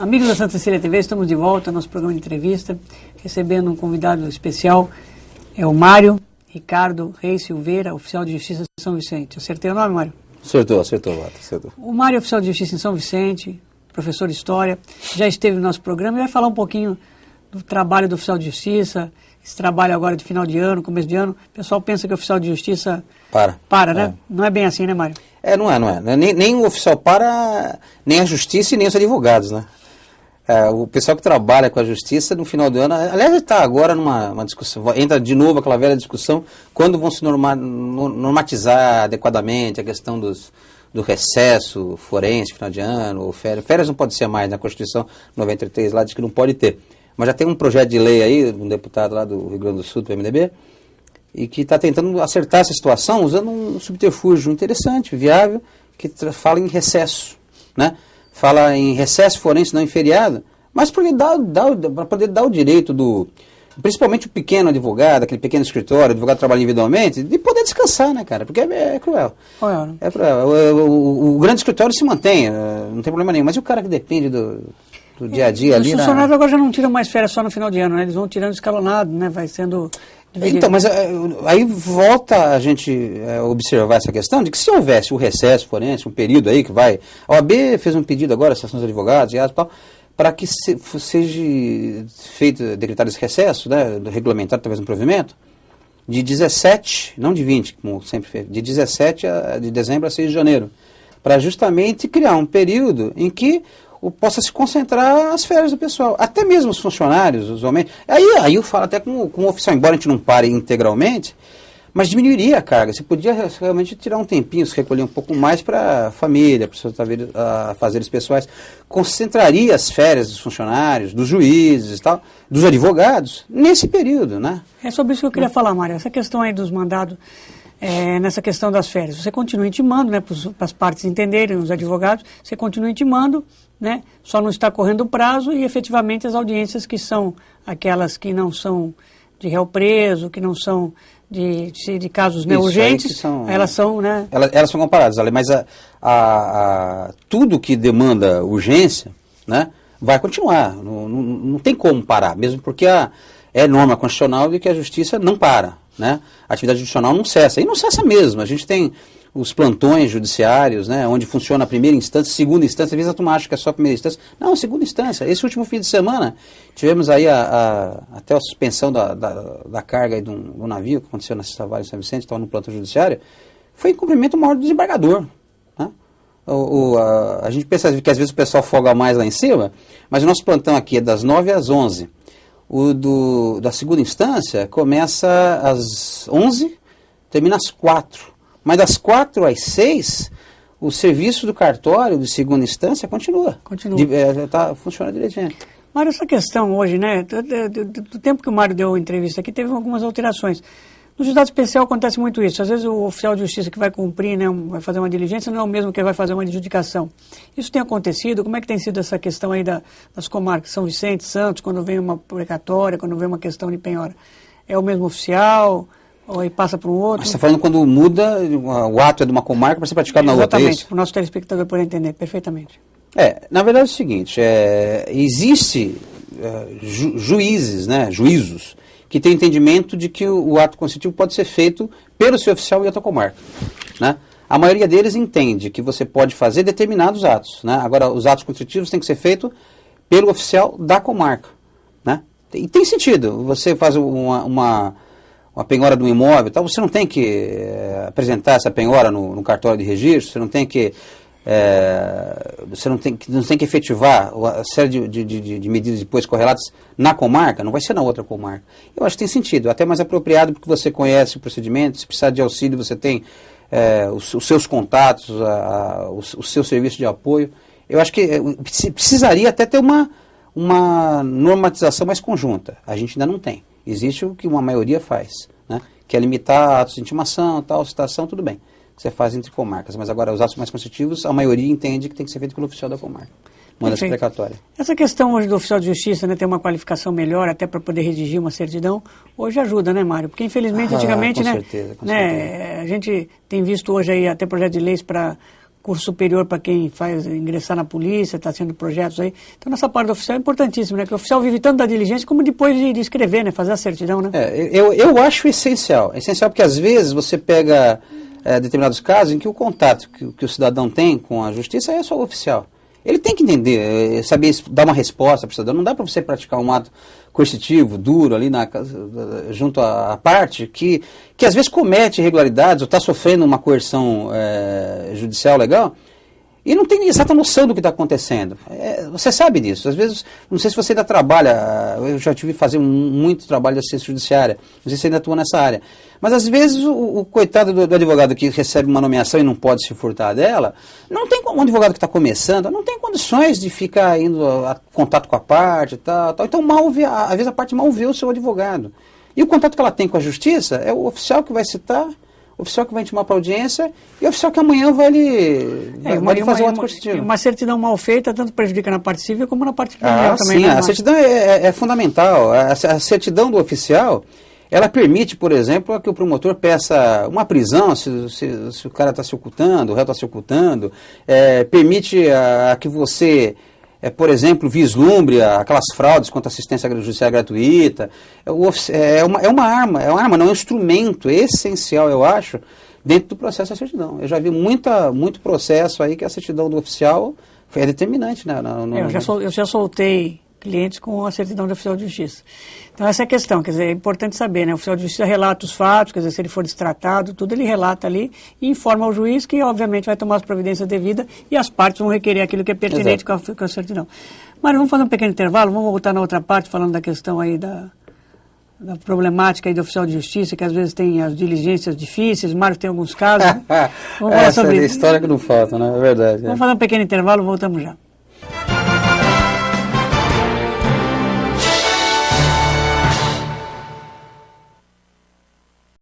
Amigos da Santa Cecília TV, estamos de volta ao nosso programa de entrevista, recebendo um convidado especial, é o Mário Ricardo Reis Silveira, oficial de Justiça de São Vicente. Acertei o nome, Mário? Acertou. O Mário é oficial de Justiça em São Vicente, professor de História, já esteve no nosso programa e vai falar um pouquinho do trabalho do oficial de Justiça, esse trabalho agora de final de ano, começo de ano. O pessoal pensa que o oficial de Justiça para, né? Não é bem assim, né, Mário? Não é. Nem o oficial para, nem a Justiça e nem os advogados, né? O pessoal que trabalha com a Justiça no final do ano, aliás, está agora numa discussão, entra de novo aquela velha discussão, quando vão se normatizar adequadamente a questão do recesso forense, final de ano, ou férias. Férias não pode ser mais, na Constituição 93 lá diz que não pode ter. Mas já tem um projeto de lei aí, um deputado lá do Rio Grande do Sul, do PMDB, e que está tentando acertar essa situação usando um subterfúgio interessante, viável, que fala em recesso, né? Fala em recesso forense não em feriado, mas para poder dar o direito principalmente o pequeno advogado, aquele pequeno escritório, o advogado que trabalha individualmente, de poder descansar, né, cara? Porque é cruel. É cruel. O grande escritório se mantém, não tem problema nenhum, mas e o cara que depende do dia a dia ali? Os funcionários agora já não tiram mais férias só no final de ano, né? Eles vão tirando escalonado, né? Vai sendo dividido. Então, mas aí volta a gente observar essa questão de que se houvesse o recesso forense, um período aí que vai... A OAB fez um pedido agora, a Associação dos Advogados e tal, para que seja feito, decretado esse recesso, né? Regulamentado talvez um provimento, de 17, não de 20, como sempre fez, de 17 de dezembro a 6 de janeiro, para justamente criar um período em que possa se concentrar as férias do pessoal. Até mesmo os funcionários, usualmente. Aí eu falo até com o oficial, embora a gente não pare integralmente, mas diminuiria a carga. Você podia realmente tirar um tempinho, se recolher um pouco mais para a família, para os seus afazeres pessoais. Concentraria as férias dos funcionários, dos juízes e tal, dos advogados, nesse período, né? É sobre isso que eu queria falar, Mário. Essa questão aí dos mandados, nessa questão das férias. Você continua intimando, né, para as partes entenderem, os advogados, você continua intimando, né, só não está correndo o prazo e efetivamente as audiências que são aquelas que não são de réu preso, que não são de casos urgentes, elas são, né? Elas são comparadas, mas tudo que demanda urgência, né, vai continuar, não tem como parar, mesmo porque é norma constitucional de que a justiça não para, né? A atividade judicial não cessa, e não cessa mesmo. A gente tem os plantões judiciários, né, onde funciona a primeira instância, segunda instância. Às vezes a turma acha que é só a primeira instância. Não, segunda instância. Esse último fim de semana, tivemos aí até a suspensão da carga aí do navio, que aconteceu na Cista Vale em São Vicente, estava no plantão judiciário, foi em cumprimento maior do desembargador. Né? A gente pensa que às vezes o pessoal folga mais lá em cima, mas o nosso plantão aqui é das 9 às 11. Da segunda instância começa às 11, termina às 4. Mas das 4 às 6, o serviço do cartório de segunda instância continua. Funciona direitinho. Mário, essa questão hoje, né, do tempo que o Mário deu a entrevista aqui, teve algumas alterações. No juizado especial acontece muito isso. Às vezes o oficial de justiça que vai cumprir, né, vai fazer uma diligência, não é o mesmo que vai fazer uma adjudicação. Isso tem acontecido? Como é que tem sido essa questão aí das comarcas São Vicente, Santos, quando vem uma precatória, quando vem uma questão de penhora? É o mesmo oficial? Ou aí passa para um outro? Mas você está falando quando muda, o ato é de uma comarca para ser praticado na outra, é isso? Exatamente, para o nosso telespectador poder entender perfeitamente. Na verdade é o seguinte, existe juízes, né, juízos, que têm entendimento de que o ato constitutivo pode ser feito pelo seu oficial em outra comarca, né? A maioria deles entende que você pode fazer determinados atos, né? Agora, os atos constitutivos têm que ser feitos pelo oficial da comarca, né? E tem sentido, você faz uma penhora de um imóvel, tal, você não tem que apresentar essa penhora no cartório de registro, você não tem que não tem que efetivar a série de medidas depois correlatas na comarca, não vai ser na outra comarca. Eu acho que tem sentido, até mais apropriado porque você conhece o procedimento, se precisar de auxílio você tem os seus contatos, o seu serviço de apoio. Eu acho que precisaria até ter uma normatização mais conjunta. A gente ainda não tem. Existe o que uma maioria faz, né? Que é limitar atos de intimação, tal, citação, tudo bem. Que você faz entre comarcas. Mas agora, os atos mais constitutivos, a maioria entende que tem que ser feito pelo oficial da comarca. Manda essa precatória. Essa questão hoje do oficial de justiça, né, ter uma qualificação melhor, até para poder redigir uma certidão, hoje ajuda, né, Mário? Porque, infelizmente, antigamente, com né, certeza. A gente tem visto hoje aí até projeto de leis para curso superior para quem faz ingressar na polícia, está sendo projetos aí. Então, nessa parte do oficial é importantíssimo, né? Que o oficial vive tanto da diligência como depois de escrever, né? Fazer a certidão, né? Eu acho essencial. É essencial porque, às vezes, você pega determinados casos em que o contato que o cidadão tem com a justiça é só o oficial. Ele tem que entender, saber dar uma resposta para o cidadão. Não dá para você praticar um ato coercitivo, duro, ali junto à parte, que às vezes comete irregularidades ou está sofrendo uma coerção judicial legal e não tem exata noção do que está acontecendo. Você sabe disso. Às vezes, não sei se você ainda trabalha, eu já tive que fazer muito trabalho de assistência judiciária, não sei se você ainda atua nessa área. Mas às vezes o coitado do advogado que recebe uma nomeação e não pode se furtar dela, não tem um advogado que está começando, não tem condições de ficar indo a contato com a parte e tal. Então, às vezes a parte mal vê o seu advogado. E o contato que ela tem com a justiça é o oficial que vai citar, o oficial que vai intimar para a audiência e o oficial que amanhã vai lhe fazer um ato coercitivo. Uma certidão mal feita tanto prejudica na parte civil como na parte criminal também. Sim, a certidão é fundamental. A certidão do oficial, ela permite, por exemplo, que o promotor peça uma prisão se o cara está se ocultando, o réu está se ocultando, permite que você, por exemplo, vislumbre aquelas fraudes contra a assistência judiciária gratuita. É uma arma, não é um instrumento essencial, eu acho, dentro do processo da certidão. Eu já vi muito processo aí que a certidão do oficial é determinante. Né, eu já soltei clientes com a certidão do oficial de justiça. Então, essa é a questão, quer dizer, é importante saber, né? O oficial de justiça relata os fatos, quer dizer, se ele for destratado, tudo ele relata ali e informa ao juiz que, obviamente, vai tomar as providências devidas e as partes vão requerer aquilo que é pertinente com a certidão. Mário, vamos fazer um pequeno intervalo, vamos voltar na outra parte, falando da questão aí da problemática aí do oficial de justiça, que às vezes tem as diligências difíceis, o Mário tem alguns casos. Né? Vamos falar sobre história que não falta, né? É verdade. Vamos fazer um pequeno intervalo, voltamos já.